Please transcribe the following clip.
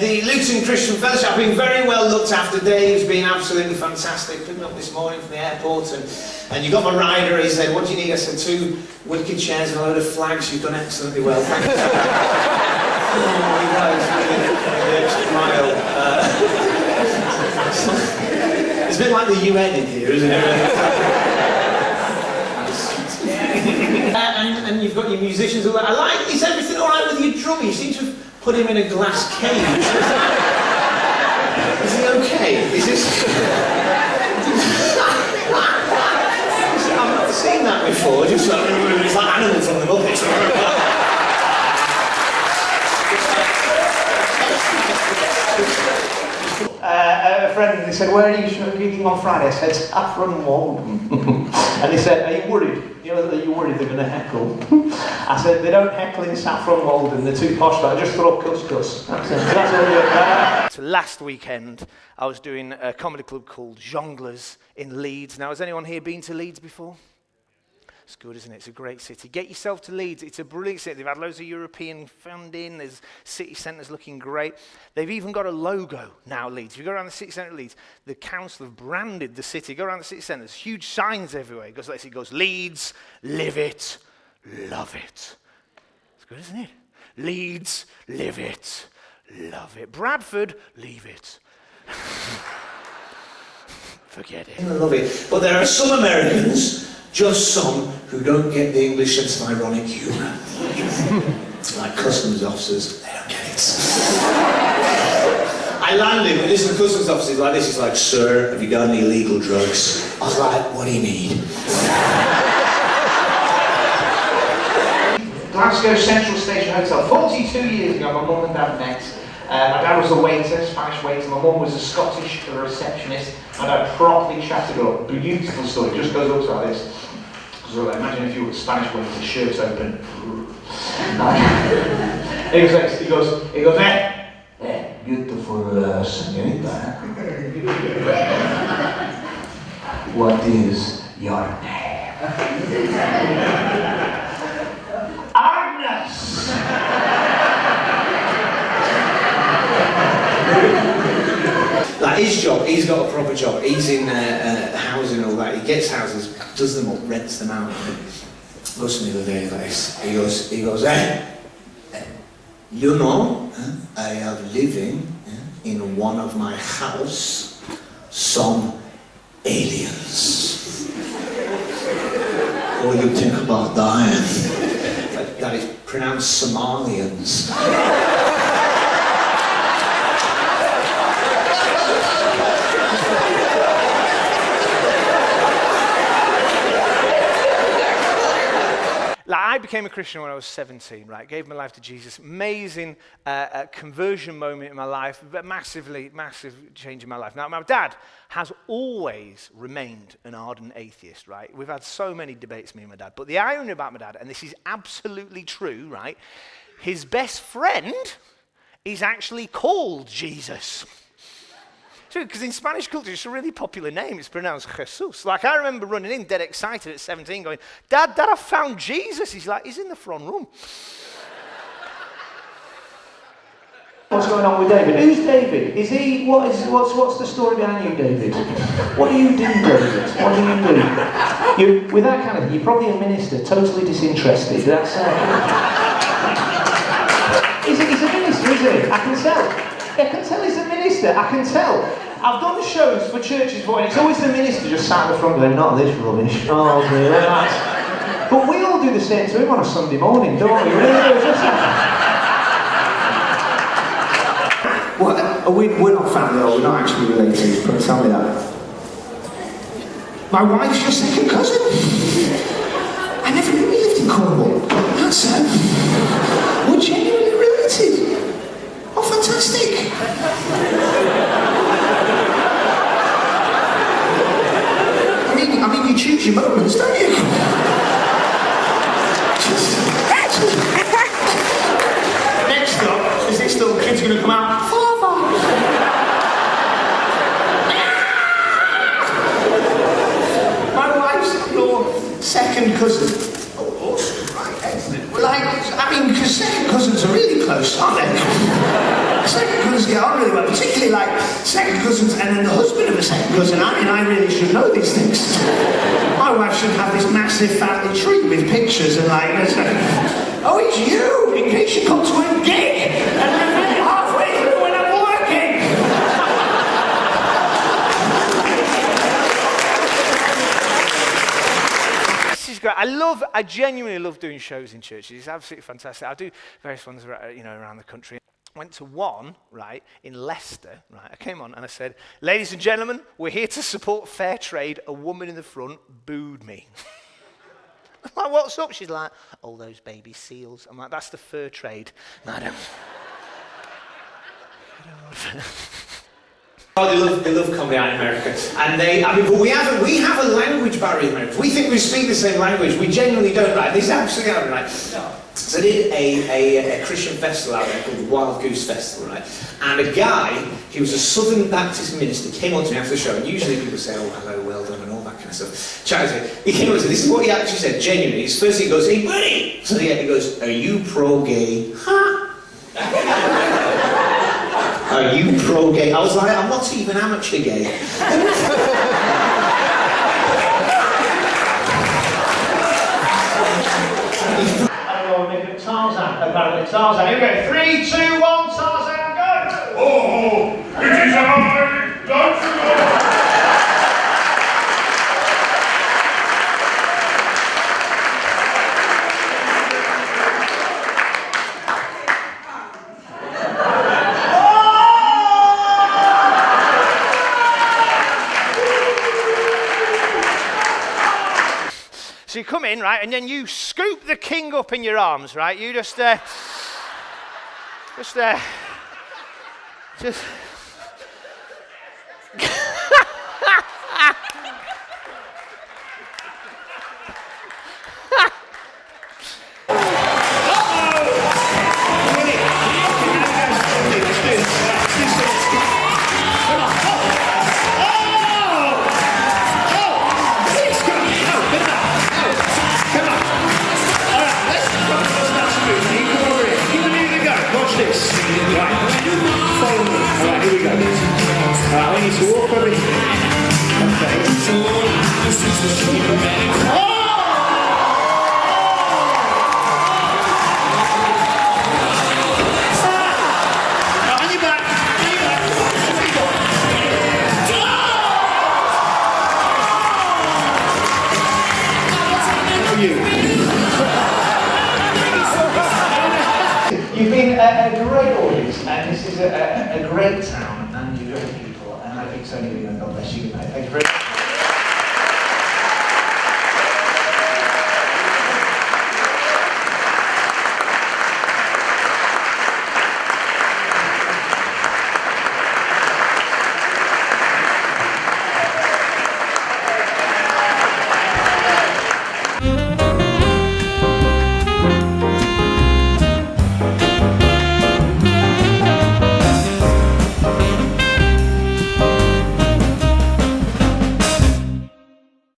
the Luton Christian Fellowship. I've been very well looked after. Dave's been absolutely fantastic. Picked me up this morning from the airport, and you got my rider. He said, "What do you need?" I said, 2 wicked chairs and a load of flags. You've done excellently well. Thank you. It's a bit like the UN in here, isn't it? And you've got your musicians. All that. I like. Is everything all right with your drummer? You seem to have put him in a glass cage. Is he okay? Is this? I've not seen that before. Just like it's like animals from the Muppets. A friend, they said, "Where are you gigging on Friday?" I said, "Saffron Walden." And they said, "Are you worried? You know, are you worried they're going to heckle?" I said, "They don't heckle in Saffron Walden, they're too posh, but I just throw couscous." That's all you get. So last weekend, I was doing a comedy club called Jongleurs in Leeds. Now, has anyone here been to Leeds before? It's good, isn't it? It's a great city. Get yourself to Leeds. It's a brilliant city. They've had loads of European funding. There's city centres looking great. They've even got a logo now, Leeds. If you go around the city centre of Leeds, the council have branded the city. Go around the city centre. There's huge signs everywhere. It goes like this. It goes, "Leeds, live it, love it." It's good, isn't it? Leeds, live it, love it. Bradford, leave it. Forget it. I love it. But there are some Americans, just some, who don't get the English sense of ironic humour. Like customs officers, they don't get it. I landed, and this is the customs officer like this, he's like, "Sir, have you got any illegal drugs?" I was like, "What do you need?" Glasgow Central Station Hotel. 42 years ago, my mum and dad met. My dad was a waiter, Spanish waiter. My mum was a Scottish receptionist. My dad properly chatted up. Beautiful story. Just goes up to like this. So imagine if you were a Spanish waiter, shirts open. He goes, beautiful señorita. What is your name? Agnes. Like his job, he's got a proper job. He's in housing and all that. He gets houses, does them up, rents them out. Goes to me the other day like this. He goes, "You know, I have living in one of my house some aliens. What do you think about that?" That is pronounced Somalians. I became a Christian when I was 17, right? Gave my life to Jesus. Amazing conversion moment in my life, but massive change in my life. Now, my dad has always remained an ardent atheist, right? We've had so many debates, me and my dad. But the irony about my dad, and this is absolutely true, right? His best friend is actually called Jesus. True, because in Spanish culture, it's a really popular name. It's pronounced Jesus. Like, I remember running in dead excited at 17 going, Dad, I found Jesus. He's like, he's in the front room. What's going on with David? Who's David? Is he, what's the story behind you, David? What do you do, David? What do you do? With that kind of thing, you're probably a minister, totally disinterested. That's he's a minister, isn't he? I can tell he's a minister, I can tell. I've done shows for churches before, and it's always the minister just sat at the front going, not this rubbish. Oh, dear. But we all do the same to him on a Sunday morning, don't we? Well, we're not family, or we're not actually related, but tell me that. My wife's your second cousin. I never knew we lived in Cornwall. That's we're genuinely related. Oh, fantastic! I mean, you choose your moments, don't you? Next up is this little kid's going to come out. My wife's your second cousin. Oh, awesome! Right, excellent. Well, because second cousins are really close, aren't they? second cousins get on really well, particularly like second cousins and then the husband of a second cousin. I mean, I really should know these things. My wife should have this massive family tree with pictures and like, it's like, oh, it's you, in case you come to a gig, and I'm really halfway through when I'm working. This is great. I genuinely love doing shows in churches. It's absolutely fantastic. I do various ones, around the country. Went to one, right, in Leicester, right. I came on and I said, ladies and gentlemen, we're here to support fair trade. A woman in the front booed me. I'm like, what's up? She's like, oh, those baby seals. I'm like, that's the fur trade. No, I don't. Oh, they love coming out in America, and but we have a language barrier in America. We think we speak the same language. We genuinely don't, right? This is absolutely not right. So I did a Christian festival out there called the Wild Goose Festival, right? And a guy, he was a Southern Baptist minister, came on to me after the show, and usually people say, oh, hello, well done, and all that kind of stuff. Chatted to me. He came on to me, this is what he actually said, genuinely. First he goes, hey, buddy! So yeah, he goes, are you pro-gay? Huh? Are you pro-gay? I was like, I'm not even amateur gay. Apparently Tarzan. Here we go. 3, 2, 1, Tarzan, go! Oh, it is I, don't forget! So you come in, right, and then you scoop the king up in your arms, right? You just We need to walk over here. On your back. You've been a great audience, and this is a great town, and you're great people, and I think so anyway, God bless you. Thank you very much.